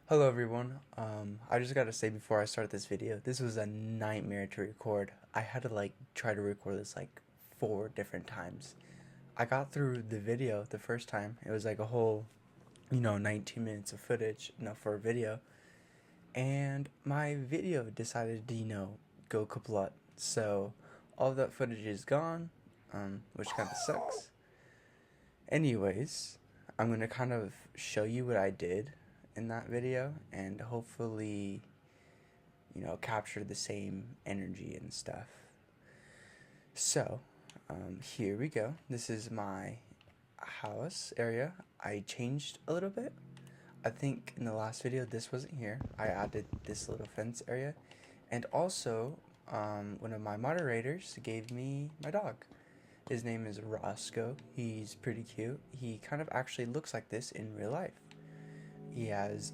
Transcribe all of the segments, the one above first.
Hello everyone. I just gotta say before I start this video, this was a nightmare to record. I had to try to record this like 4 different times. I got through the video the first time. It was like a whole, 19 minutes of footage, for a video. And my video decided to, go kaput. So all of that footage is gone, which kind of sucks. Anyways, I'm gonna kind of show you what I did in that video and hopefully capture the same energy and stuff. So, here we go. This is my house area. I changed a little bit. I think in the last video this wasn't here. I added this little fence area, and also one of my moderators gave me my dog. His name is Roscoe. He's pretty cute. He kind of actually looks like this in real life. He has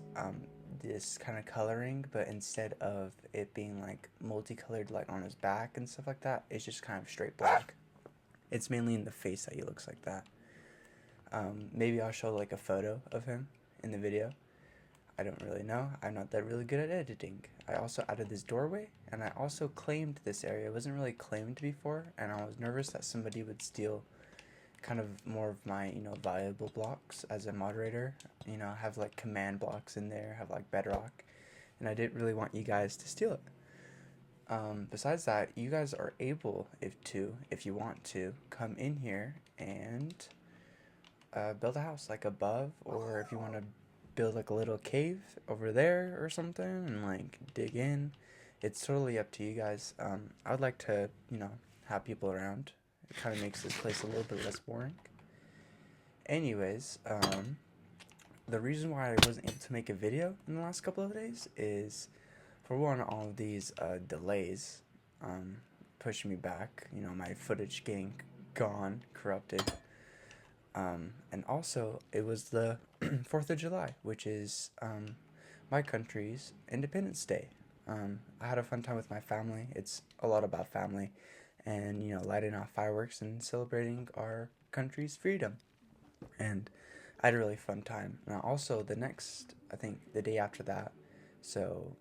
this kind of coloring, but instead of it being like multicolored like on his back and stuff like that, it's just kind of straight black. It's mainly in the face that he looks like that. Maybe I'll show like a photo of him in the video. I don't really know. I'm not that really good at editing. I also added this doorway, and I also claimed this area. It wasn't really claimed before, and I was nervous that somebody would steal kind of more of my valuable blocks as a moderator. Have like command blocks in there, have like bedrock, and I didn't really want you guys to steal it. Besides that, you guys are able, if you want to, come in here and build a house like above, or if you want to build like a little cave over there or something and like dig in. It's totally up to you guys. I would like to have people around. It kind of makes this place a little bit less boring. Anyways, the reason why I wasn't able to make a video in the last couple of days is, for one, all of these delays pushing me back. My footage getting gone, corrupted. And also, it was the 4th of July, which is my country's Independence Day. I had a fun time with my family. It's a lot about family and, lighting off fireworks and celebrating our country's freedom. And I had a really fun time. Now, also, I think the day after that, so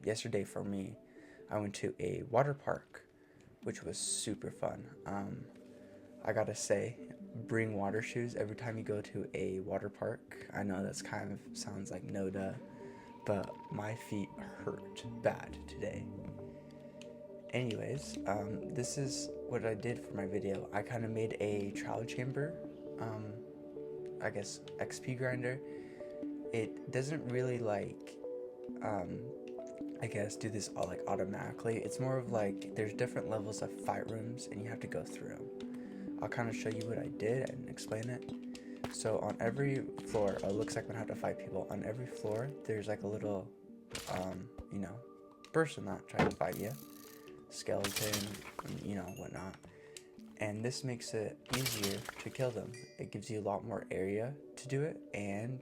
yesterday for me, I went to a water park, which was super fun. I gotta say, bring water shoes every time you go to a water park. I know that's kind of sounds like no duh, but my feet hurt bad today. Anyways, this is what I did for my video. I kind of made a trial chamber, I guess XP grinder. It doesn't really I guess do this all like automatically. It's more of like there's different levels of fight rooms and you have to go through them. I'll kind of show you what I did and explain it. So on every floor, it looks like when I have to fight people. On every floor, there's like a little, person that tries to fight you, skeleton, whatnot. And this makes it easier to kill them. It gives you a lot more area to do it. And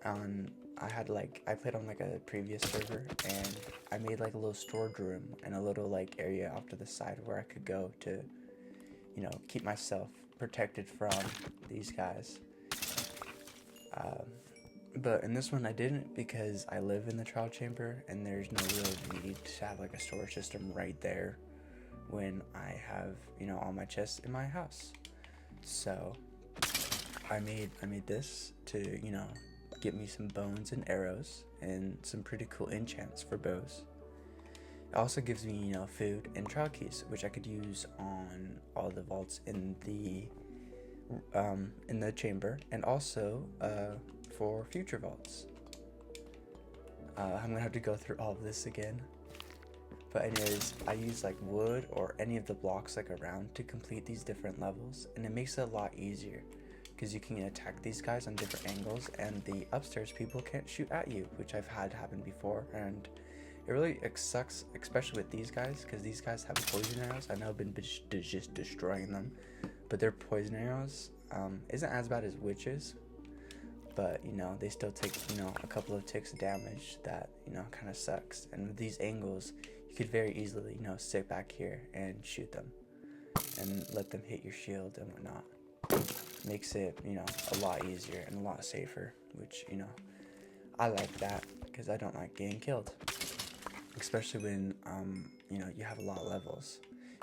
I played on like a previous server, and I made like a little storage room and a little like area off to the side where I could go to keep myself protected from these guys. But in this one I didn't, because I live in the trial chamber and there's no real need to have like a storage system right there when I have, all my chests in my house. So I made this to, get me some bones and arrows and some pretty cool enchants for bows. It also gives me, food and trial keys, which I could use on all the vaults in the chamber, and also for future vaults. I'm gonna have to go through all of this again. But anyways, I use like wood or any of the blocks like around to complete these different levels, and it makes it a lot easier because you can attack these guys on different angles, and the upstairs people can't shoot at you, which I've had happen before, and it really sucks, especially with these guys, because these guys have poison arrows. I know I've been just destroying them, but their poison arrows isn't as bad as witches, but they still take a couple of ticks of damage that kind of sucks. And with these angles, you could very easily sit back here and shoot them and let them hit your shield and whatnot. Makes it a lot easier and a lot safer, which I like that because I don't like getting killed, especially when you know, you have a lot of levels.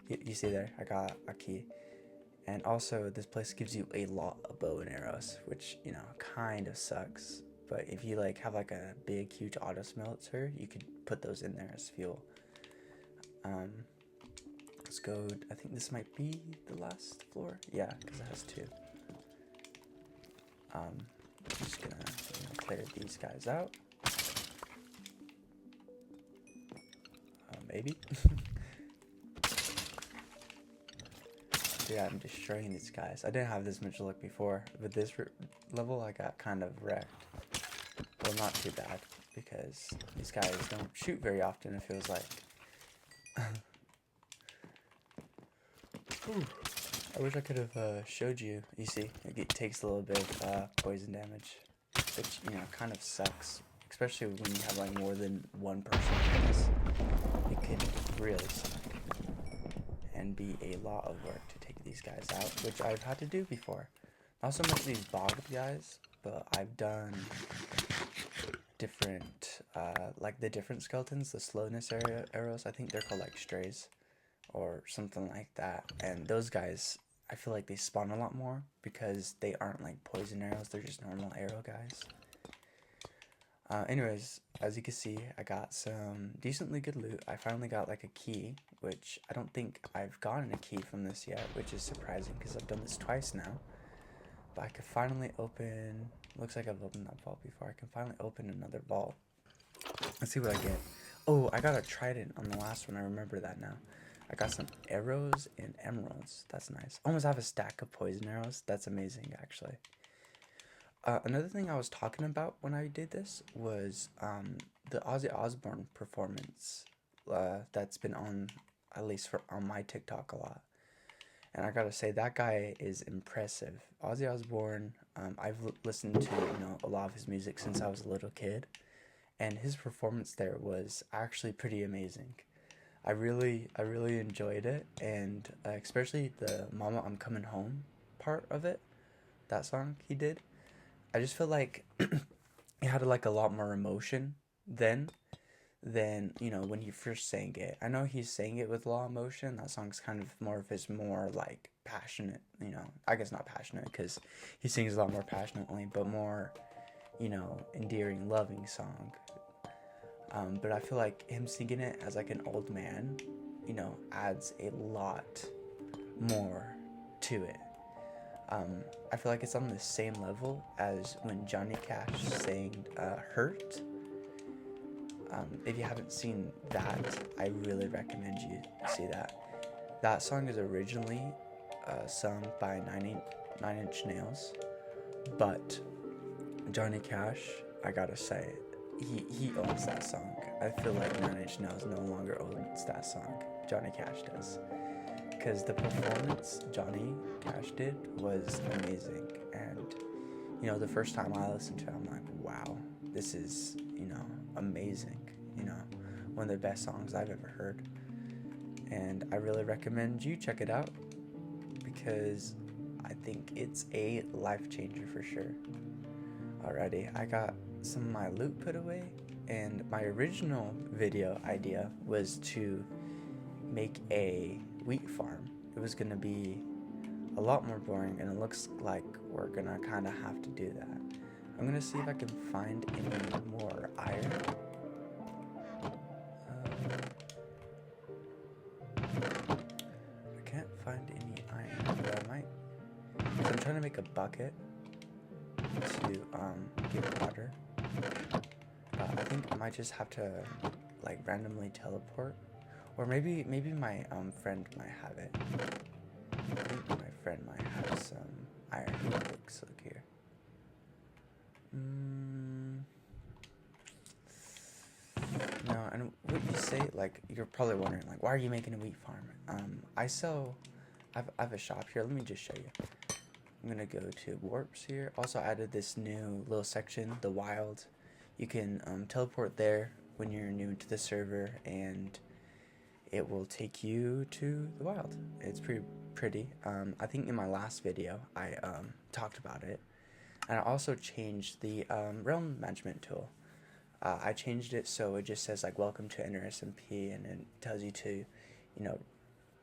You see there, I got a key. And also, this place gives you a lot of bow and arrows, which, you know, kind of sucks. But if you like have like a big, huge auto smelter, you could put those in there as fuel. Let's go. I think this might be the last floor. Yeah, because it has two. I'm just gonna, you know, clear these guys out. Maybe. Yeah, I'm destroying these guys. I didn't have this much luck before. With this level, I got kind of wrecked. Well, not too bad, because these guys don't shoot very often, it feels like. I wish I could have showed you. You see, it takes a little bit of poison damage, which, you know, kind of sucks. Especially when you have like more than one person in this. It could really suck and be a lot of work to take these guys out, which I've had to do before. Not so much these bogged guys, but I've done different, like the different skeletons, the slowness arrows. I think they're called like strays or something like that. And those guys, I feel like they spawn a lot more because they aren't like poison arrows, they're just normal arrow guys. Anyways, as you can see, I got some decently good loot. I finally got like a key, which I don't think I've gotten a key from this yet, which is surprising because I've done this twice now. But I could finally open, looks like I've opened that vault before. I can finally open another vault. Let's see what I get. Oh, I got a trident on the last one. I remember that now. I got some arrows and emeralds. That's nice. Almost have a stack of poison arrows. That's amazing, actually. Another thing I was talking about when I did this was the Ozzy Osbourne performance that's been on, at least on my TikTok a lot. And I gotta say, that guy is impressive. Ozzy Osbourne, I've listened to, you know, a lot of his music since I was a little kid. And his performance there was actually pretty amazing. I really enjoyed it. And especially the Mama I'm Coming Home part of it, that song he did. I just feel like he had like a lot more emotion than, you know, when he first sang it. I know he's saying it with a lot of emotion. That song's kind of more of his more like passionate, you know, I guess not passionate because he sings a lot more passionately, but more, you know, endearing, loving song. But I feel like him singing it as like an old man, you know, adds a lot more to it. I feel like it's on the same level as when Johnny Cash sang Hurt. If you haven't seen that, I really recommend you see that. That song is originally sung by Nine Inch Nails, but Johnny Cash, I gotta say, he owns that song. I feel like Nine Inch Nails no longer owns that song. Johnny Cash does. Because the performance Johnny Cash did was amazing. And, you know, the first time I listened to it, I'm like, wow, this is, you know, amazing. You know, one of the best songs I've ever heard. And I really recommend you check it out because I think it's a life changer for sure. Alrighty, I got some of my loot put away, and my original video idea was to make a wheat farm. It was gonna be a lot more boring, and it looks like we're gonna kind of have to do that. I'm gonna see if I can find any more iron. I can't find any iron, but I might. So I'm trying to make a bucket to get water. I think I might just have to like randomly teleport, or maybe my friend might have it. I think my friend might have some iron. Look here. No, and what you say, like, you're probably wondering, like, why are you making a wheat farm? I have a shop here. Let me just show you. I'm gonna go to warps here. Also added this new little section, the wild. You can teleport there when you're new to the server, and it will take you to the wild. It's pretty. I think in my last video I talked about it, and I also changed the realm management tool. I changed it so it just says like welcome to NRSMP, and it tells you to, you know,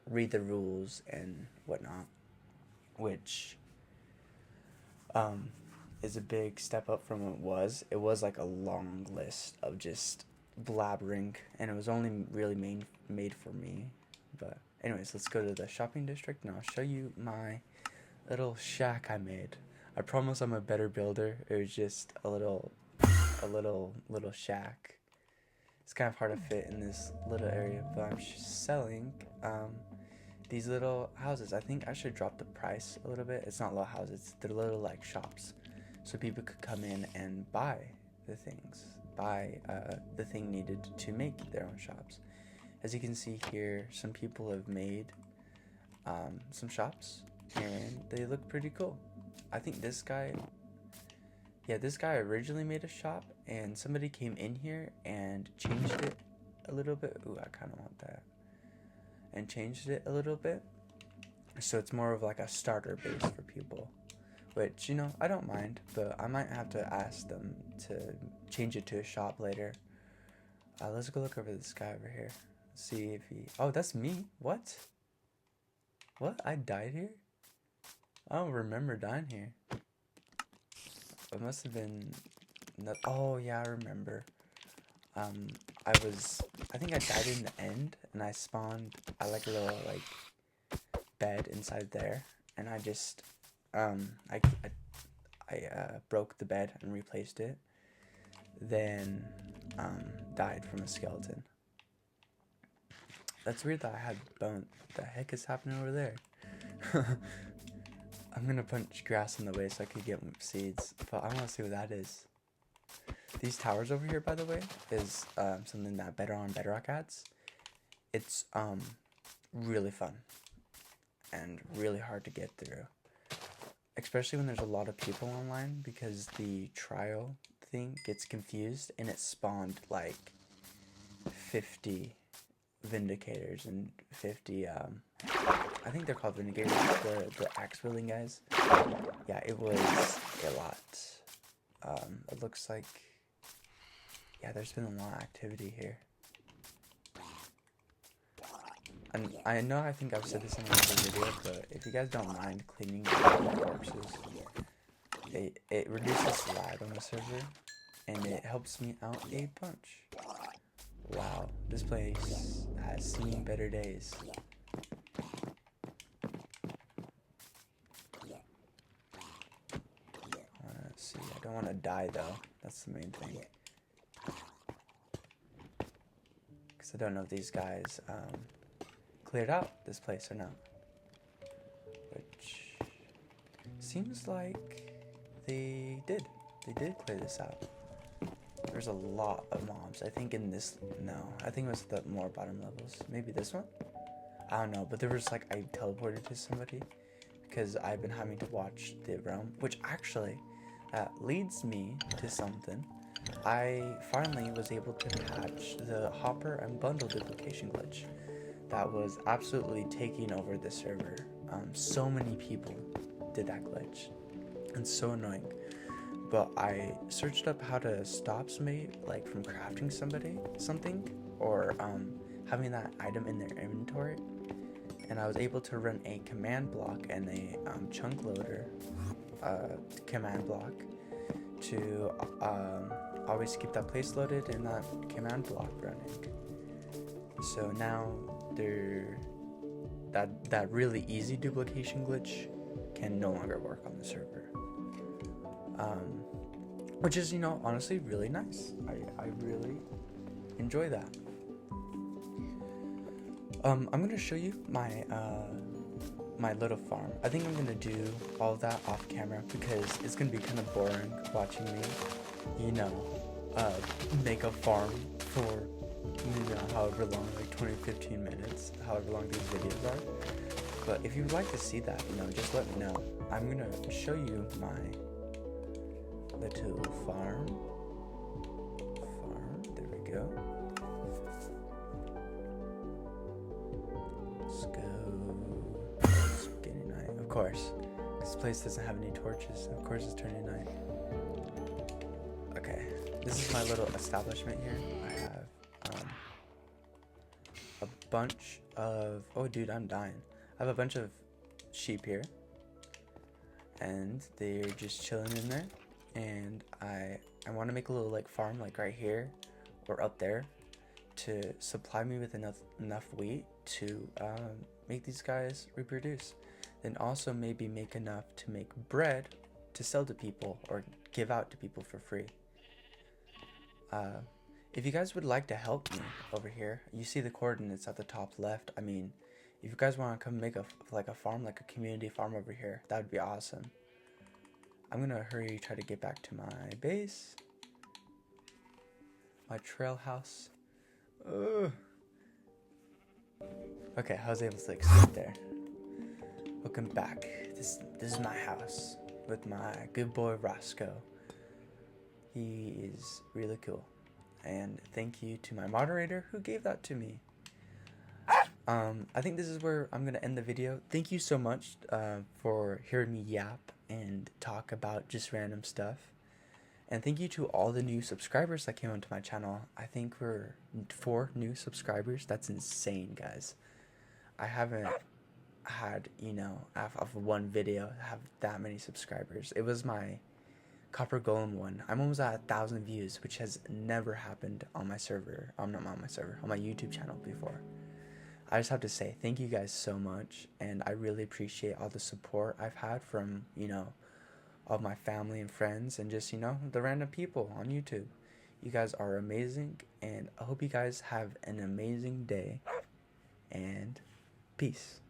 read the rules and whatnot, which is a big step up from what it was. It was like a long list of just blabbering, and it was only really made for me. But anyways, let's go to the shopping district and I'll show you my little shack I made. I promise I'm a better builder. It was just a little shack. It's kind of hard to fit in this little area, but I'm selling these little houses. I think I should drop the price a little bit. It's not little houses, they're little like shops, so people could come in and buy the things, the thing needed to make their own shops. As you can see here, some people have made some shops and they look pretty cool. I think this guy originally made a shop, and somebody came in here and changed it a little bit. Ooh, I kind of want that. And changed it a little bit, so it's more of like a starter base for people, which, you know, I don't mind, but I might have to ask them to change it to a shop later. Let's go look over this guy over here. See if he... Oh, that's me. What? I died here? I don't remember dying here. It must have been... Oh, yeah, I remember. I think I died in the end, and I spawned at like a little, like, bed inside there, and I just, I broke the bed and replaced it, then, died from a skeleton. That's weird that I had bone. What the heck is happening over there? I'm gonna punch grass in the way so I could get seeds, but I wanna see what that is. These towers over here, by the way, is something that Bedrock adds. It's really fun and really hard to get through, especially when there's a lot of people online, because the trial thing gets confused and it spawned like 50 Vindicators and 50 I think they're called Vindicators, the axe wielding guys. Yeah, it was a lot. It looks like, yeah, there's been a lot of activity here. And I know I think I've said this in another video, but if you guys don't mind cleaning the corpses, it reduces lag on the server, and it helps me out a bunch. Wow, this place has seen better days. Let's see, I don't want to die though, that's the main thing. Because I don't know if these guys cleared out this place or not. Which seems like they did. They did clear this out. There's a lot of mobs. I think in this, no, I think it was the more bottom levels. Maybe this one? I don't know, but there was like, I teleported to somebody because I've been having to watch the realm, which actually leads me to something. I finally was able to patch the hopper and bundle duplication glitch that was absolutely taking over the server. So many people did that glitch, and so annoying. But I searched up how to stop somebody like from crafting something or having that item in their inventory, and I was able to run a command block and a chunk loader command block to always keep that place loaded and that command block running. So now that really easy duplication glitch can no longer work on the server. Which is, you know, honestly really nice. I really enjoy that. I'm gonna show you my my little farm. I think I'm gonna do all of that off camera because it's gonna be kind of boring watching me, you know, make a farm for, you know, however long, like 20-15 minutes, however long these videos are. But if you would like to see that, you know, just let me know. I'm gonna show you my little farm. There we go. Let's go. It's getting night. Of course, this place doesn't have any torches. Of course, it's turning night. Okay. this is my little establishment here. I have a bunch of, oh dude, I'm dying. I have a bunch of sheep here, and they're just chilling in there. And I want to make a little like farm like right here or up there to supply me with enough wheat to make these guys reproduce. Then also maybe make enough to make bread to sell to people or give out to people for free. If you guys would like to help me over here, you see the coordinates at the top left. I mean, if you guys want to come make a farm, like a community farm over here, that would be awesome. I'm gonna try to get back to my base, my trail house. Ugh. Okay, I was able to escape there. Welcome back. This is my house with my good boy Roscoe. He is really cool. And thank you to my moderator who gave that to me. I think this is where I'm going to end the video. Thank you so much for hearing me yap and talk about just random stuff. And thank you to all the new subscribers that came onto my channel. I think we're 4 new subscribers. That's insane, guys. I haven't had, you know, off of one video have that many subscribers. It was my Copper Golem one. I'm almost at 1,000 views, which has never happened on my server. Not on my server, on my YouTube channel before. I just have to say thank you guys so much, and I really appreciate all the support I've had from, you know, all my family and friends, and just, you know, the random people on YouTube. You guys are amazing, and I hope you guys have an amazing day, and peace.